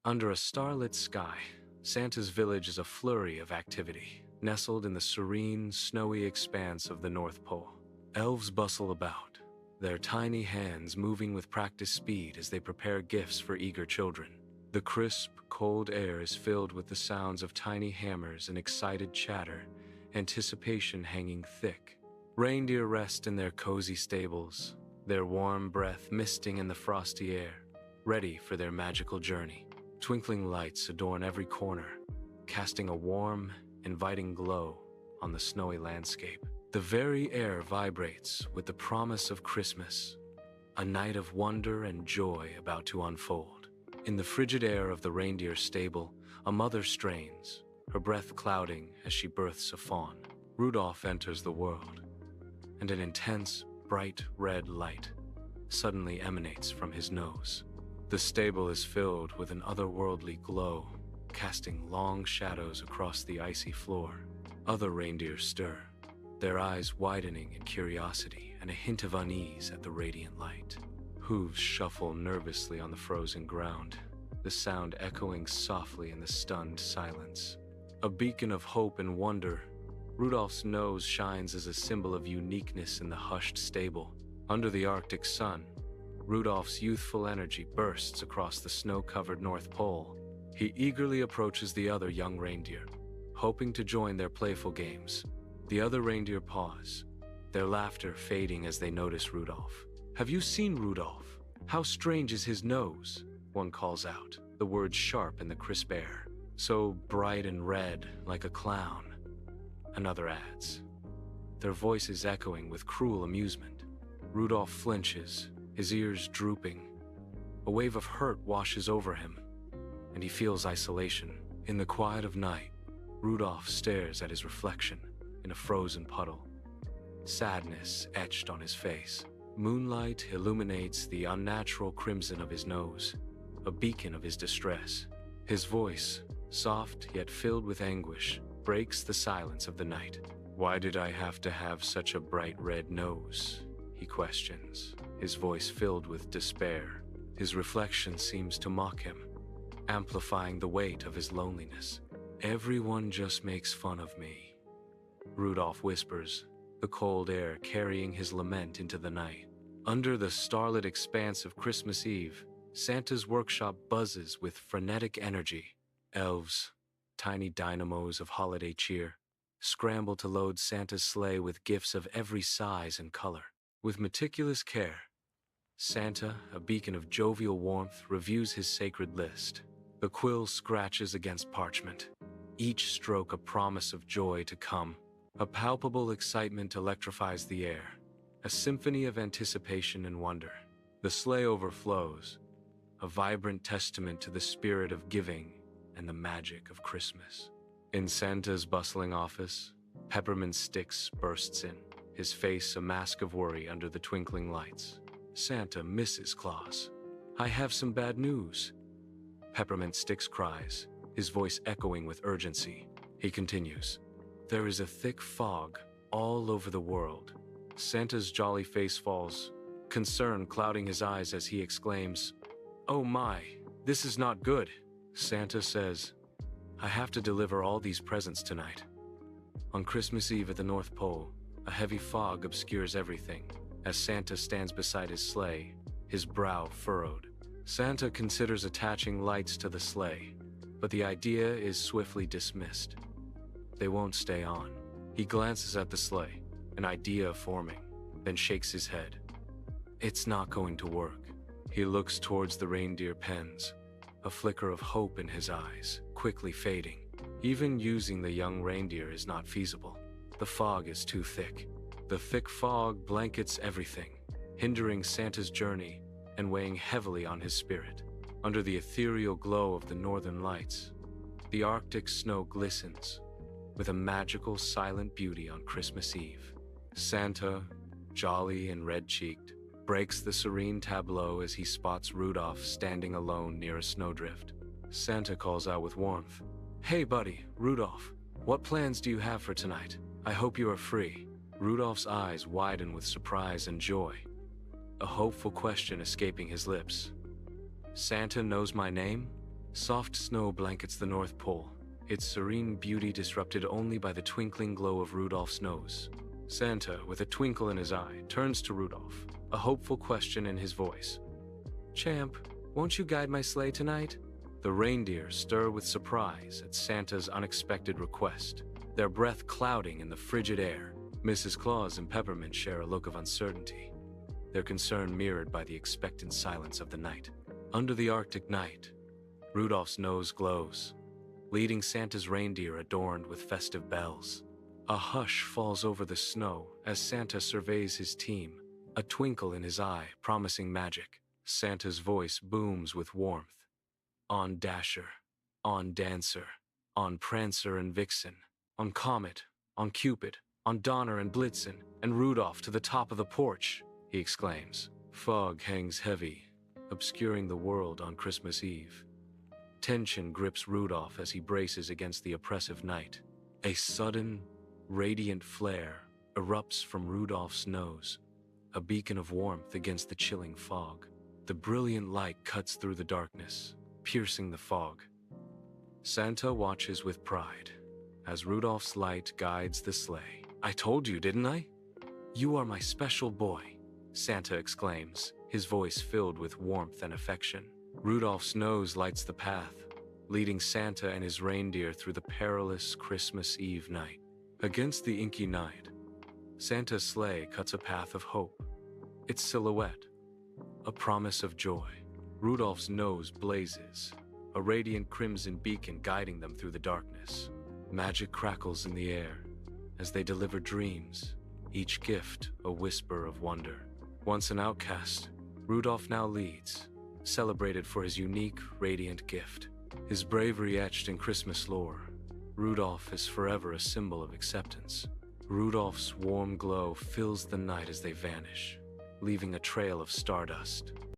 Under a starlit sky, Santa's village is a flurry of activity, nestled in the serene, snowy expanse of the North Pole. Elves bustle about, their tiny hands moving with practiced speed as they prepare gifts for eager children. The crisp, cold air is filled with the sounds of tiny hammers and excited chatter, anticipation hanging thick. Reindeer rest in their cozy stables, their warm breath misting in the frosty air, ready for their magical journey. Twinkling lights adorn every corner, casting a warm, inviting glow on the snowy landscape. The very air vibrates with the promise of Christmas, a night of wonder and joy about to unfold. In the frigid air of the reindeer stable, a mother strains, her breath clouding as she births a fawn. Rudolph enters the world, and an intense, bright red light suddenly emanates from his nose. The stable is filled with an otherworldly glow, casting long shadows across the icy floor. Other reindeer stir, their eyes widening in curiosity and a hint of unease at the radiant light. Hooves shuffle nervously on the frozen ground, the sound echoing softly in the stunned silence. A beacon of hope and wonder, Rudolph's nose shines as a symbol of uniqueness in the hushed stable. Under the Arctic sun, Rudolph's youthful energy bursts across the snow-covered North Pole. He eagerly approaches the other young reindeer, hoping to join their playful games. The other reindeer pause, their laughter fading as they notice Rudolph. "Have you seen Rudolph? How strange is his nose?" one calls out, the words sharp in the crisp air. "So bright and red, like a clown," another adds, their voices echoing with cruel amusement. Rudolph flinches, his ears drooping. A wave of hurt washes over him, and he feels isolation. In the quiet of night, Rudolph stares at his reflection in a frozen puddle, sadness etched on his face. Moonlight illuminates the unnatural crimson of his nose, a beacon of his distress. His voice, soft yet filled with anguish, breaks the silence of the night. "Why did I have to have such a bright red nose?" he questions, his voice filled with despair. His reflection seems to mock him, amplifying the weight of his loneliness. "Everyone just makes fun of me," Rudolph whispers, the cold air carrying his lament into the night. Under the starlit expanse of Christmas Eve, Santa's workshop buzzes with frenetic energy. Elves, tiny dynamos of holiday cheer, scramble to load Santa's sleigh with gifts of every size and color. With meticulous care, Santa, a beacon of jovial warmth, reviews his sacred list. The quill scratches against parchment, each stroke a promise of joy to come. A palpable excitement electrifies the air, a symphony of anticipation and wonder. The sleigh overflows, a vibrant testament to the spirit of giving and the magic of Christmas. In Santa's bustling office, Peppermint Sticks bursts in, his face a mask of worry under the twinkling lights. "Santa, Mrs. Claus, I have some bad news," Peppermint Sticks cries, his voice echoing with urgency. He continues, "There is a thick fog all over the world." Santa's jolly face falls, concern clouding his eyes as he exclaims, "Oh my, this is not good." Santa says, "I have to deliver all these presents tonight." On Christmas Eve at the North Pole, a heavy fog obscures everything. As Santa stands beside his sleigh, his brow furrowed. Santa considers attaching lights to the sleigh, but the idea is swiftly dismissed. They won't stay on. He glances at the sleigh, an idea forming, then shakes his head. It's not going to work. He looks towards the reindeer pens, a flicker of hope in his eyes, quickly fading. Even using the young reindeer is not feasible. The fog is too thick. The thick fog blankets everything, hindering Santa's journey and weighing heavily on his spirit. Under the ethereal glow of the northern lights, the Arctic snow glistens with a magical, silent beauty on Christmas Eve. Santa, jolly and red-cheeked, breaks the serene tableau as he spots Rudolph standing alone near a snowdrift. Santa calls out with warmth, "Hey buddy, Rudolph, what plans do you have for tonight? I hope you are free." Rudolph's eyes widen with surprise and joy, a hopeful question escaping his lips. "Santa knows my name?" Soft snow blankets the North Pole, its serene beauty disrupted only by the twinkling glow of Rudolph's nose. Santa, with a twinkle in his eye, turns to Rudolph, a hopeful question in his voice. "Champ, won't you guide my sleigh tonight?" The reindeer stir with surprise at Santa's unexpected request, their breath clouding in the frigid air. Mrs. Claus and Peppermint share a look of uncertainty, their concern mirrored by the expectant silence of the night. Under the Arctic night, Rudolph's nose glows, leading Santa's reindeer adorned with festive bells. A hush falls over the snow as Santa surveys his team, a twinkle in his eye promising magic. Santa's voice booms with warmth. On Dasher, on Dancer, on Prancer and Vixen, on Comet, on Cupid, on Donner and Blitzen, and Rudolph to the top of the porch, he exclaims. Fog hangs heavy, obscuring the world on Christmas Eve. Tension grips Rudolph as he braces against the oppressive night. A sudden, radiant flare erupts from Rudolph's nose, a beacon of warmth against the chilling fog. The brilliant light cuts through the darkness, piercing the fog. Santa watches with pride as Rudolph's light guides the sleigh. "I told you, didn't I? You are my special boy," Santa exclaims, his voice filled with warmth and affection. Rudolph's nose lights the path, leading Santa and his reindeer through the perilous Christmas Eve night. Against the inky night, Santa's sleigh cuts a path of hope, its silhouette a promise of joy. Rudolph's nose blazes, a radiant crimson beacon guiding them through the darkness. Magic crackles in the air as they deliver dreams, each gift a whisper of wonder. Once an outcast, Rudolph now leads, celebrated for his unique, radiant gift. His bravery etched in Christmas lore, Rudolph is forever a symbol of acceptance. Rudolph's warm glow fills the night as they vanish, leaving a trail of stardust.